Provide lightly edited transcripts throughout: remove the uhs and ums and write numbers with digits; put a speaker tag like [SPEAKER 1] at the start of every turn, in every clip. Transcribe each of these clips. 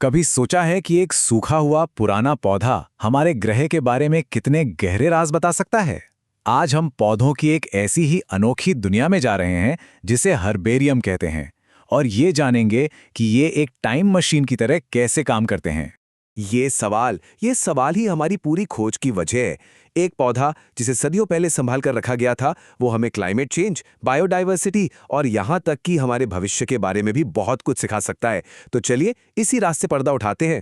[SPEAKER 1] कभी सोचा है कि एक सूखा हुआ पुराना पौधा हमारे ग्रह के बारे में कितने गहरे राज बता सकता है? आज हम पौधों की एक ऐसी ही अनोखी दुनिया में जा रहे हैं जिसे हर्बेरियम कहते हैं और ये जानेंगे कि ये एक टाइम मशीन की तरह कैसे काम करते हैं।
[SPEAKER 2] ये सवाल ही हमारी पूरी खोज की वजह है। एक पौधा जिसे सदियों पहले संभाल कर रखा गया था, वो हमें क्लाइमेट चेंज, बायोडाइवर्सिटी और यहाँ तक कि हमारे भविष्य के बारे में भी बहुत कुछ सिखा सकता है। तो चलिए इसी रास्ते पर्दा उठाते हैं।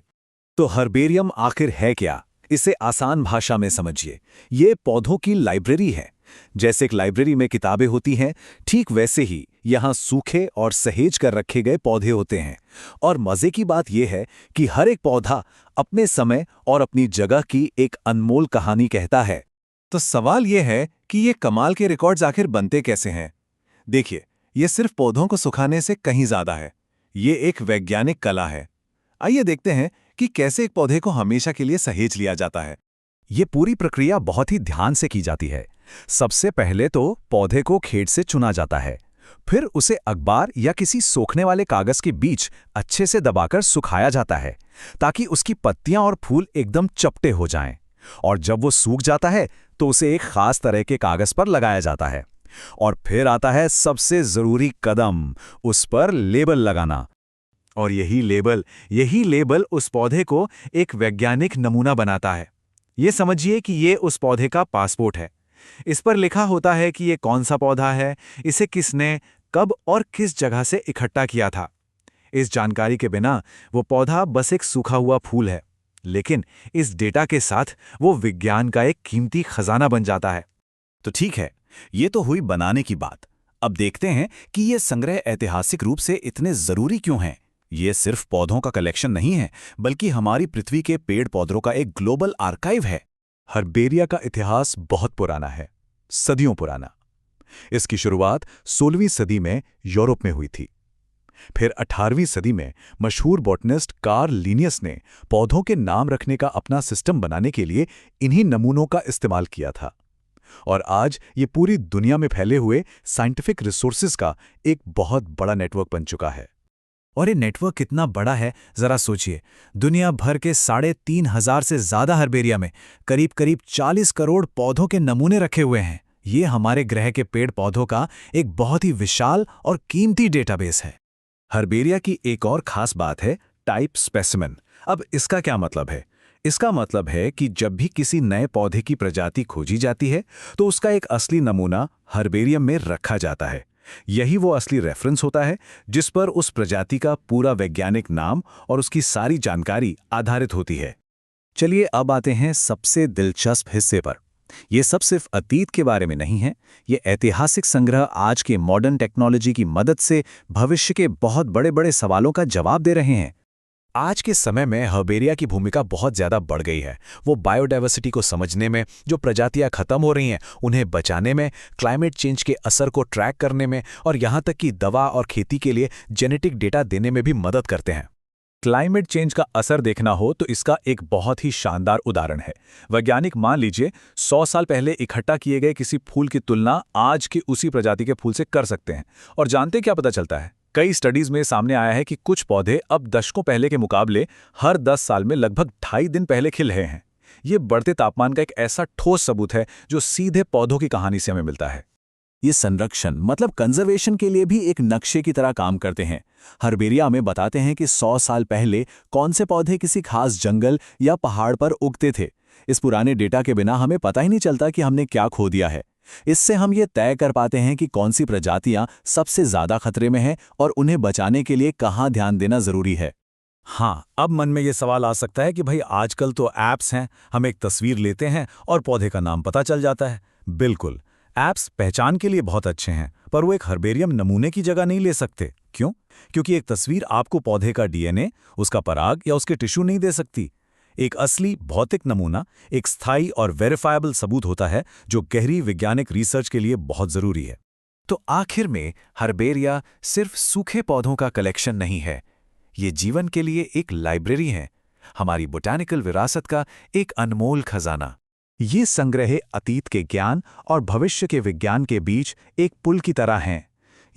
[SPEAKER 1] तो हर्बेरियम आखिर है क्या? इसे आसान भाषा में समझिए। ये पौधों की लाइब्रेरी है। जैसे एक लाइब्रेरी में किताबें होती हैं, ठीक वैसे ही यहाँ सूखे और सहेज कर रखे गए पौधे होते हैं। और मजे की बात यह है कि हर एक पौधा अपने समय और अपनी जगह की एक अनमोल कहानी कहता है। तो सवाल यह है कि ये कमाल के रिकॉर्ड्स आखिर बनते कैसे हैं? देखिए, ये सिर्फ पौधों को सुखाने से कहीं ज्यादा है। ये एक वैज्ञानिक कला है। आइए देखते हैं कि कैसे एक पौधे को हमेशा के लिए सहेज लिया जाता है। ये पूरी प्रक्रिया बहुत ही ध्यान से की जाती है। सबसे पहले तो पौधे को खेत से चुना जाता है। फिर उसे अखबार या किसी सोखने वाले कागज के बीच अच्छे से दबाकर सुखाया जाता है ताकि उसकी पत्तियां और फूल एकदम चपटे हो जाएं। और जब वो सूख जाता है तो उसे एक खास तरह के कागज पर लगाया जाता है। और फिर आता है सबसे जरूरी कदम, उस पर लेबल लगाना। और यही लेबल उस पौधे को एक वैज्ञानिक नमूना बनाता है। ये समझिए कि ये उस पौधे का पासपोर्ट है। इस पर लिखा होता है कि ये कौन सा पौधा है, इसे किसने, कब और किस जगह से इकट्ठा किया था। इस जानकारी के बिना वो पौधा बस एक सूखा हुआ फूल है, लेकिन इस डेटा के साथ वो विज्ञान का एक कीमती खजाना बन जाता है। तो ठीक है, ये तो हुई बनाने की बात। अब देखते हैं कि ये संग्रह ऐतिहासिक रूप से इतने जरूरी क्यों हैं। ये सिर्फ पौधों का कलेक्शन नहीं है, बल्कि हमारी पृथ्वी के पेड़ पौधों का एक ग्लोबल आर्काइव है। हर्बेरिया का इतिहास बहुत पुराना है, सदियों पुराना। इसकी शुरुआत 16वीं सदी में यूरोप में हुई थी। फिर 18वीं सदी में मशहूर बॉटनिस्ट कार्ल लिनियस ने पौधों के नाम रखने का अपना सिस्टम बनाने के लिए इन्हीं नमूनों का इस्तेमाल किया था। और आज ये पूरी दुनिया में फैले हुए साइंटिफिक रिसोर्सेज का एक बहुत बड़ा नेटवर्क बन चुका है। और ये नेटवर्क कितना बड़ा है, जरा सोचिए। दुनिया भर के 3,500 से ज्यादा हर्बेरिया में करीब करीब 40 करोड़ पौधों के नमूने रखे हुए हैं। ये हमारे ग्रह के पेड़ पौधों का एक बहुत ही विशाल और कीमती डेटाबेस है। हर्बेरिया की एक और खास बात है टाइप स्पेसिमेन। अब इसका क्या मतलब है? इसका मतलब है कि जब भी किसी नए पौधे की प्रजाति खोजी जाती है तो उसका एक असली नमूना हर्बेरियम में रखा जाता है। यही वो असली रेफरेंस होता है जिस पर उस प्रजाति का पूरा वैज्ञानिक नाम और उसकी सारी जानकारी आधारित होती है। चलिए अब आते हैं सबसे दिलचस्प हिस्से पर। ये सब सिर्फ अतीत के बारे में नहीं है। ये ऐतिहासिक संग्रह आज के मॉडर्न टेक्नोलॉजी की मदद से भविष्य के बहुत बड़े बड़े सवालों का जवाब दे रहे हैं। आज के समय में हर्बेरिया की भूमिका बहुत ज्यादा बढ़ गई है। वो बायोडाइवर्सिटी को समझने में, जो प्रजातियां खत्म हो रही हैं उन्हें बचाने में, क्लाइमेट चेंज के असर को ट्रैक करने में और यहाँ तक कि दवा और खेती के लिए जेनेटिक डेटा देने में भी मदद करते हैं। क्लाइमेट चेंज का असर देखना हो तो इसका एक बहुत ही शानदार उदाहरण है। वैज्ञानिक मान लीजिए 100 साल पहले इकट्ठा किए गए किसी फूल की तुलना आज के उसी प्रजाति के फूल से कर सकते हैं। और जानते क्या पता चलता है? कई स्टडीज में सामने आया है कि कुछ पौधे अब दशकों पहले के मुकाबले हर 10 साल में लगभग 2.5 दिन पहले खिल रहे हैं। ये बढ़ते तापमान का एक ऐसा ठोस सबूत है जो सीधे पौधों की कहानी से हमें मिलता है। ये संरक्षण मतलब कंजर्वेशन के लिए भी एक नक्शे की तरह काम करते हैं। हर्बेरिया हमें बताते हैं कि 100 साल पहले कौन से पौधे किसी खास जंगल या पहाड़ पर उगते थे। इस पुराने डेटा के बिना हमें पता ही नहीं चलता कि हमने क्या खो दिया है। इससे हम ये तय कर पाते हैं कि कौन सी प्रजातियां सबसे ज्यादा खतरे में हैं और उन्हें बचाने के लिए कहाँ ध्यान देना जरूरी है। हाँ, अब मन में ये सवाल आ सकता है कि भाई आजकल तो ऐप्स हैं, हम एक तस्वीर लेते हैं और पौधे का नाम पता चल जाता है। बिल्कुल, ऐप्स पहचान के लिए बहुत अच्छे हैं, पर वो एक हर्बेरियम नमूने की जगह नहीं ले सकते। क्यों? क्योंकि एक तस्वीर आपको पौधे का डीएनए, उसका पराग या उसके टिश्यू नहीं दे सकती। एक असली भौतिक नमूना एक स्थायी और वेरीफाएबल सबूत होता है जो गहरी वैज्ञानिक रिसर्च के लिए बहुत जरूरी है। तो आखिर में हर्बेरिया सिर्फ सूखे पौधों का कलेक्शन नहीं है, ये जीवन के लिए एक लाइब्रेरी है, हमारी बोटैनिकल विरासत का एक अनमोल खजाना। ये संग्रह अतीत के ज्ञान और भविष्य के विज्ञान के बीच एक पुल की तरह हैं।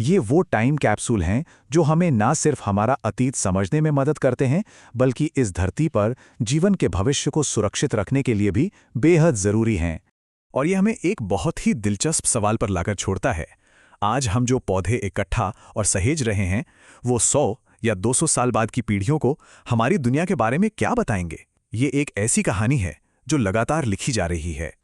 [SPEAKER 1] ये वो टाइम कैप्सूल हैं जो हमें ना सिर्फ हमारा अतीत समझने में मदद करते हैं, बल्कि इस धरती पर जीवन के भविष्य को सुरक्षित रखने के लिए भी बेहद ज़रूरी हैं। और ये हमें एक बहुत ही दिलचस्प सवाल पर लाकर छोड़ता है। आज हम जो पौधे इकट्ठा और सहेज रहे हैं, वो 100 या 200 साल बाद की पीढ़ियों को हमारी दुनिया के बारे में क्या बताएंगे? ये एक ऐसी कहानी है जो लगातार लिखी जा रही है।